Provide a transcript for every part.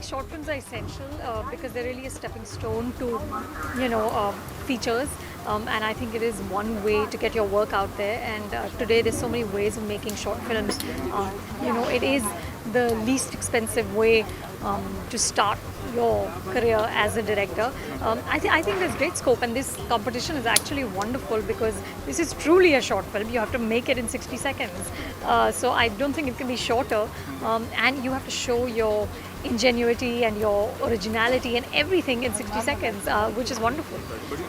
think short films are essential because they're really a stepping stone to, features. And I think it is one way to get your work out there. And today, there's so many ways of making short films. It is the least expensive way to start your career as a director. I think there's great scope, and this competition is actually wonderful because this is truly a short film. You have to make it in 60 seconds. So I don't think it can be shorter. And you have to show your ingenuity and your originality and everything in 60 seconds, which is wonderful.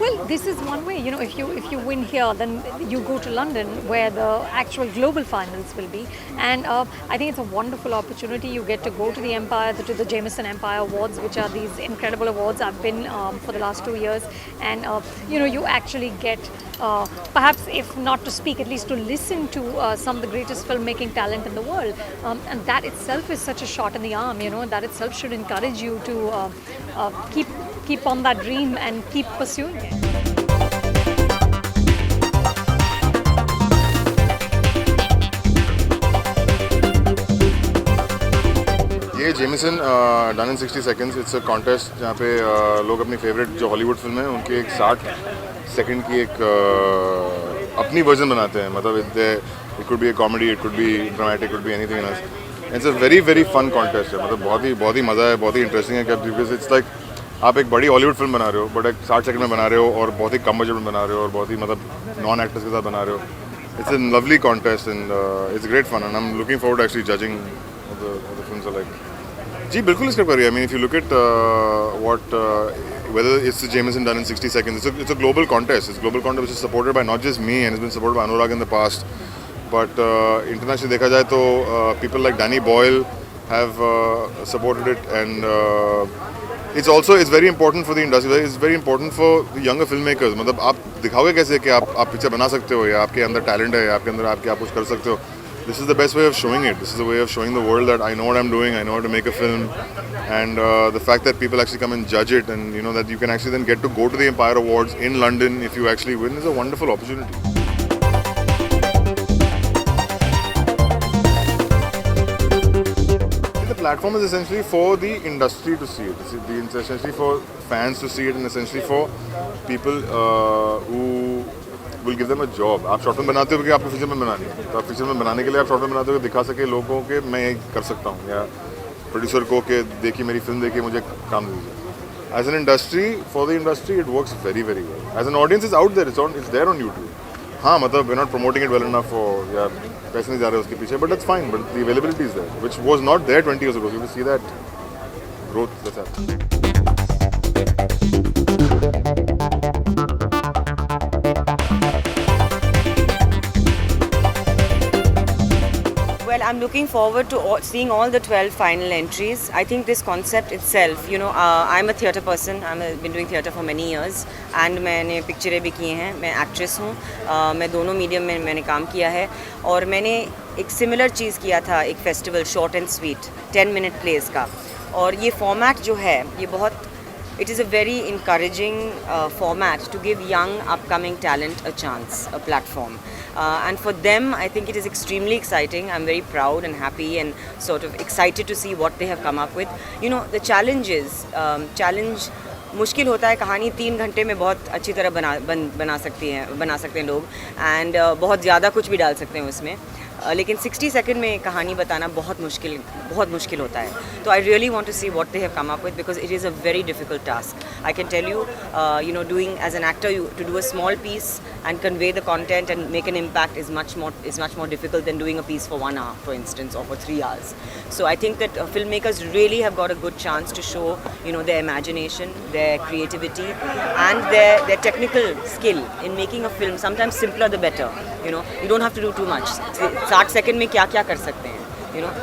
Well, this is one way. If you win here, then you go to London where the actual global finals will be. And I think it's a wonderful opportunity. You get to go to the Empire, to the Jameson Empire Awards, which are these incredible awards. I've been for the last 2 years, and you actually get perhaps, if not to speak, at least to listen to some of the greatest filmmaking talent in the world. And that itself is such a shot in the arm, that itself should encourage you to keep on that dream and keep pursuing it. ये Jameson done in 60 seconds it's a contest जहाँ पे लोग अपनी favourite जो Hollywood film है उनकी एक 60 second की एक अपनी वर्जन बनाते हैं. मतलब it could be a comedy, it could be dramatic, it could be anything else. It's a very fun contest है. मतलब बहुत ही मज़ा है, बहुत ही इंटरेस्टिंग है. बिकॉज इट्स लाइक आप एक बड़ी हॉलीवुड फिल्म बना रहे हो बट एक 60 सेकंड में बना रहे हो और बहुत ही कम बजट में बना रहे हो और बहुत ही मतलब नॉन एक्टर्स के साथ बना रहे हो. It's a lovely contest and it's great fun and I am looking forward actually judging the films are like. जी बिल्कुल स्क्रिप्ट करिए. I mean if you look at what whether it's the Jameson done in 60 seconds, it's a global contest. It's a global contest which is supported by not just me and it's been supported by Anurag in the past, but internationally देखा जाए तो people like Danny Boyle have supported it, and it's very important for the industry. It's very important for the younger filmmakers. मतलब आप दिखाओगे कैसे कि आप picture बना सकते हो या आपके अंदर टैलेंट है, आपके अंदर आप कुछ कर सकते हो. This is the best way of showing it. This is the way of showing the world that I know what I'm doing, I know how to make a film, and the fact that people actually come and judge it, and that you can actually then get to go to the Empire Awards in London if you actually win is a wonderful opportunity. The platform is essentially for the industry to see it. It's essentially for fans to see it, and essentially for people who will give them a job. आप short film बनाते हो कि आपको feature film बनानी है, तो आप feature film बनाने के लिए आप शॉर्ट फिल्म बनाते हो दिखा सके लोगों के मैं ये कर सकता हूँ, या प्रोड्यूसर को कि देखिए मेरी फिल्म देखिए मुझे काम दीजिए. As an industry, for the industry it works very well. As an audience is out there, it's there on YouTube. हाँ मतलब we not promoting it well enough, या पैसे नहीं जा रहे उसके पीछे, but that's fine. But the availability is there which was not there 20 years ago. So you see that growth that's happening. Well, I'm looking forward to seeing all the 12 final entries. I think this concept itself, I'm a theatre person. I've been doing theatre for many years, and मैंने पिक्चरें भी की हैं. मैं actress हूँ. मैं दोनों medium में मैंने काम किया है, और मैंने एक सिमिलर चीज़ किया था एक festival short and sweet 10-minute place का. और ये फॉर्मेट जो है ये बहुत it is a very encouraging format to give young upcoming talent a chance, a platform, and for them I think it is extremely exciting. I'm very proud and happy and sort of excited to see what they have come up with. The challenge मुश्किल होता है. कहानी 3 घंटे में बहुत अच्छी तरह बना सकते हैं लोग, एंड बहुत ज़्यादा कुछ भी डाल सकते हैं उसमें. लेकिन 60 सेकंड में कहानी बताना बहुत मुश्किल होता है. तो I really want to see what they have come up with, because it is a very difficult task. I can tell you doing as an actor to do a small piece and convey the content and make an impact is much more difficult than doing a piece for 1 hour, for instance, or for 3 hours. So I think that filmmakers really have got a good chance to show their imagination, their creativity, and their technical skill in making a film. Sometimes simpler the better. You don't have to do too much. 60 second में क्या कर सकते हैं.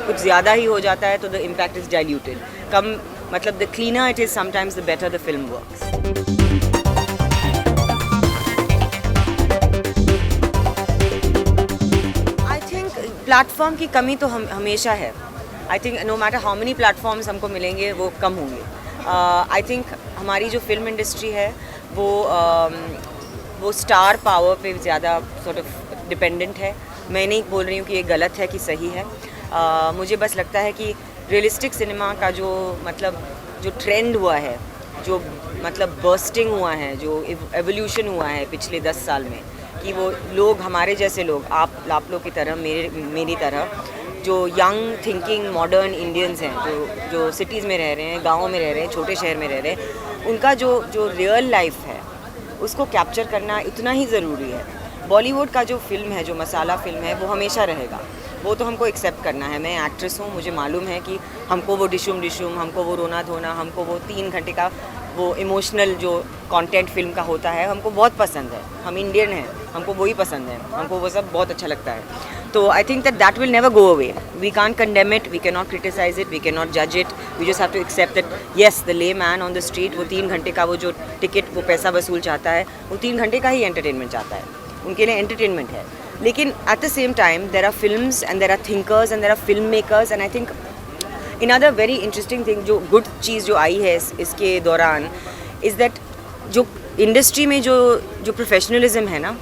कुछ ज़्यादा ही हो जाता है तो the impact is diluted. कम मतलब the cleaner it is, sometimes the better the film works. Platform की कमी तो हमेशा है. I think no matter how many platforms हमको मिलेंगे वो कम होंगे. आई थिंक हमारी जो फिल्म इंडस्ट्री है वो स्टार पावर पे ज़्यादा सॉर्ट ऑफ डिपेंडेंट है. मैं नहीं बोल रही हूँ कि ये गलत है कि सही है. मुझे बस लगता है कि रियलिस्टिक सिनेमा का जो मतलब जो ट्रेंड हुआ है, जो मतलब बर्स्टिंग हुआ है, जो एवोल्यूशन हुआ है पिछले 10 साल में, कि वो लोग, हमारे जैसे लोग, आप लोग की तरह, मेरी तरह, जो यंग थिंकिंग मॉडर्न इंडियंस हैं, जो सिटीज़ में रह रहे हैं, गाँव में रह रहे हैं, छोटे शहर में रह रहे हैं, उनका जो रियल लाइफ है उसको कैप्चर करना इतना ही ज़रूरी है। बॉलीवुड का जो फिल्म है, जो मसाला फिल्म है, वो हमेशा रहेगा, वो तो हमको एक्सेप्ट करना है। मैं एक्ट्रेस हूँ, मुझे मालूम है कि हमको वो डिशुम, हमको वो रोना धोना, हमको वो 3 घंटे का वो इमोशनल जो कंटेंट फिल्म का होता है, हमको बहुत पसंद है। हम इंडियन हैं, हमको वही पसंद है, हमको वो सब बहुत अच्छा लगता है। तो I think that will never go away. We can't condemn it, we can not criticise it, we can not जज it, we just have to accept that yes, the lay man on the street, वो 3 घंटे का वो जो ticket, वो पैसा वसूल चाहता है, वो 3 घंटे का ही एंटरटेनमेंट चाहता है, उनके लिए एंटरटेनमेंट है। लेकिन at the same time there are films and there are thinkers and there are film makers, and I think another very interesting thing, जो गुड चीज़ जो आई है इसके दौरान, इज़ दैट जो इंडस्ट्री में जो प्रोफेशनलिज्म है ना,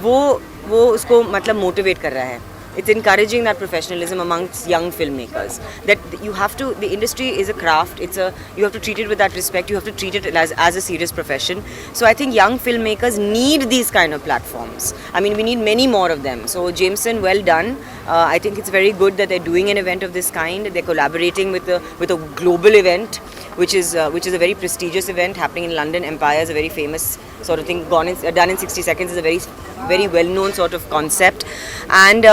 वो उसको मतलब मोटिवेट कर रहा है। It's encouraging that professionalism amongst young filmmakers, that you have to, the industry is a craft, you have to treat it with that respect, you have to treat it as a serious profession. So I think young filmmakers need these kind of platforms. I mean, we need many more of them. So Jameson, well done. I think it's very good that they're doing an event of this kind. They're collaborating with a global event, which is a very prestigious event happening in London. Empire is a very famous sort of thing. Done in 60 seconds is a very well-known sort of concept, and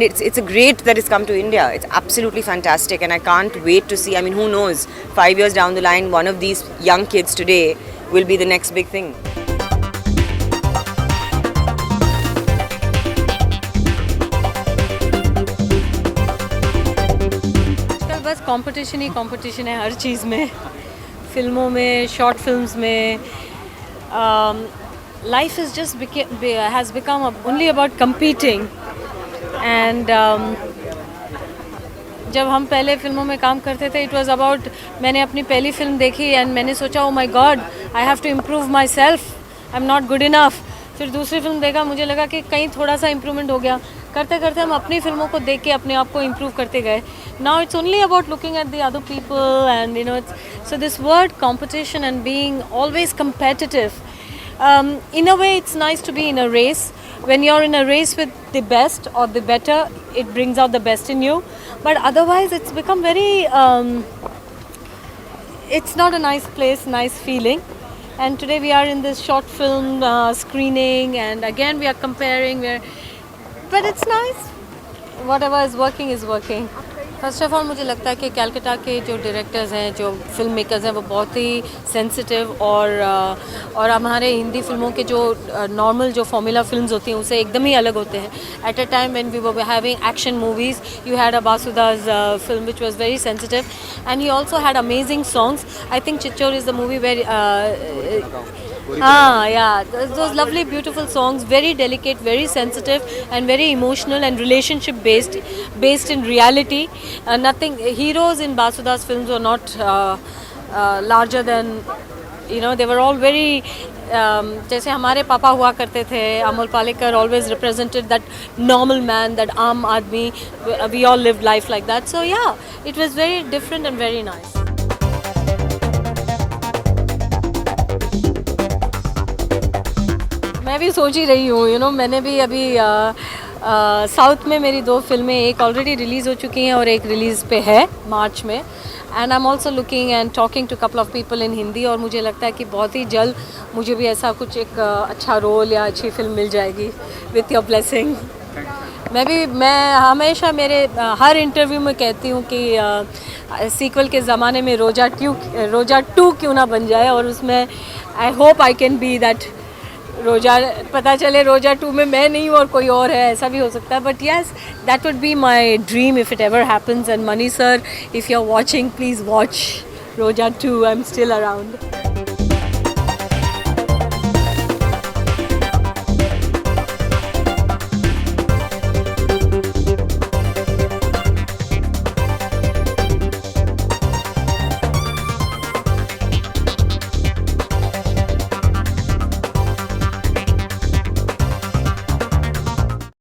it's a great that it's come to India. It's absolutely fantastic, and I can't wait to see. I mean, who knows? 5 years down the line, one of these young kids today will be the next big thing. आजकल बस competition ही competition है हर चीज़ में, फिल्मों में, short films में। Life is just has become only about competing, and जब हम पहले फिल्मों में काम करते थे, इट वाज अबाउट, मैंने अपनी पहली फिल्म देखी एंड मैंने सोचा, oh my God, I have to improve myself, I am not good enough. फिर दूसरी फिल्म देखा, मुझे लगा कि कहीं थोड़ा सा इम्प्रूवमेंट हो गया। करते करते हम अपनी फिल्मों को देख के अपने आप को इम्प्रूव करते गए। Now it's only about looking at the other people, and you know, so this word competition and being always competitive. In a way, it's nice to be in a race. When you're in a race with the best or the better, it brings out the best in you. But otherwise, it's become very, it's not a nice place, nice feeling. And today we are in this short film screening, and again we are comparing. But it's nice. Whatever is working. First of all मुझे लगता है कि कलकत्ता के जो directors हैं, जो film makers हैं, वो बहुत ही सेंसिटिव और हमारे हिंदी फिल्मों के जो नॉर्मल जो फॉर्मूला फिल्म्स होती हैं उससे एकदम ही अलग होते हैं. At a time when we were having action movies, you had a Basuda's film which was very sensitive, and he also had amazing songs. I think Chichor is the movie where those lovely beautiful songs, very delicate, very sensitive and very emotional and relationship based in reality. Nothing, heroes in Basuda's films were not larger than, you know, they were all very जैसे हमारे पापा हुआ करते थे, Amol Palekar always represented that normal man, that आम आदमी, we all lived life like that. So yeah, it was very different and very nice. मैं भी सोच ही रही हूँ, यू नो, मैंने भी अभी साउथ में मेरी 2 फिल्में, एक ऑलरेडी रिलीज़ हो चुकी हैं और एक रिलीज़ पे है मार्च में. And I am also looking and talking to couple of people in Hindi, और मुझे लगता है कि बहुत ही जल्द मुझे भी ऐसा कुछ एक अच्छा रोल या अच्छी फिल्म मिल जाएगी विथ योर ब्लेसिंग. मैं हमेशा मेरे हर इंटरव्यू में कहती हूँ कि सीक्वल के ज़माने में रोजा 2 क्यों ना बन जाए, और उसमें I hope I can be that रोजा, पता चले रोजा 2 में मैं नहीं हूँ और कोई और है, ऐसा भी हो सकता है. But yes, that would be my dream if it ever happens. And Mani sir, if you are watching, please watch Roja 2. I am still around.